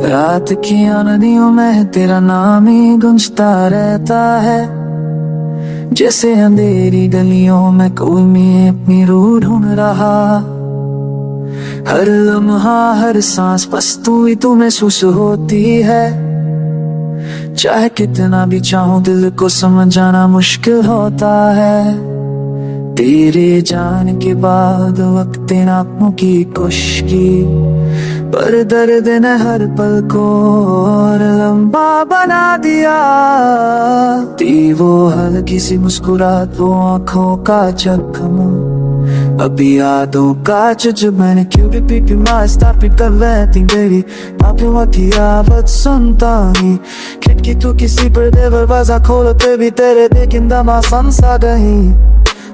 रात की नदियों में तेरा नाम ही गूंजता रहता है, जैसे अंधेरी गलियों में कोई अपनी रूह ढूंढ रहा। हर लम्हा हर सांस बस तू ही तू महसूस होती है, चाहे कितना भी चाहूं दिल को समझाना मुश्किल होता है। तेरे जाने के बाद वक्त आंखों की खुशकी, पर दर्द ने हर पल को और लंबा बना दिया। थी वो हल्की सी मुस्कुराहट, वो आंखों का जख्म, अभी यादों का जो मैंने क्यों भी मास्ता पिट कर रहती मेरी पापियों की आवाज सुनता ही। खिड़की तो किसी पर दरवाजा खोलते भी तेरे देखिंदा मौसम सा गई।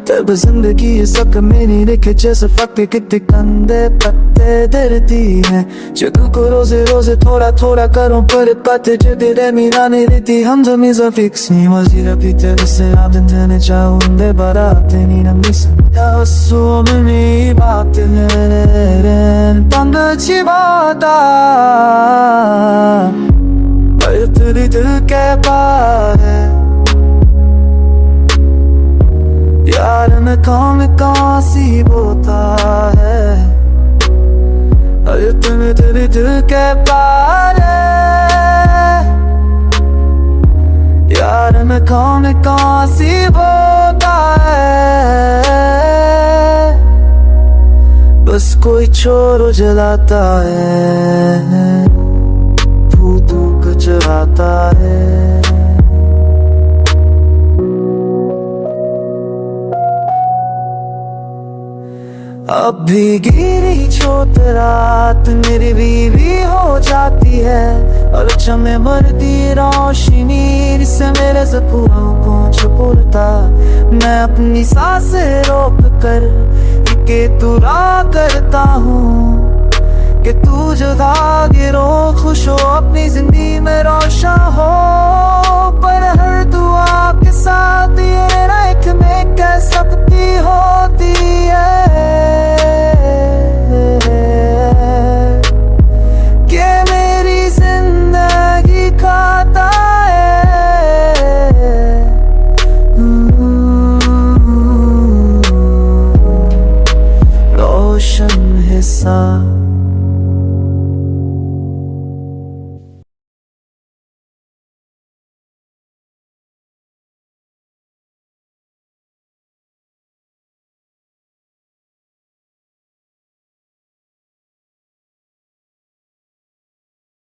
तब जिंदगी ये सब मेरी लिखे जैसे फटे कितने कंधे पत्ते डरती है, जो को रोजे रोजे थोड़ा थोड़ा करूं पर पत्ते जो तेरे मीरा नहीं रहती। हम जमीजा फिक्स नहीं वजीर अभी तेरे से आदन जाने चाहूंदे बाराते नहीं नमी संध्या हंसुओं में मेरी बात है तंग अच्छी बात पर तेरी दिल के पार है। यार मैं कौन सी बोता है, अरे तुम्हें तेरे दिल के पार है। यार मैं कौन सी बोता है, बस कोई चोर जलाता है, भूतों को जलाता है। अब भी गिरी छोट रात मेरी बीवी हो जाती है, और चमे मरती रोशनी से मेरे सपनों को छुपता। मैं अपनी सांसें रोक कर के तुरा करता हूँ कि तू जुदा गिरो खुश हो अपनी जिंदगी में रोशन हो।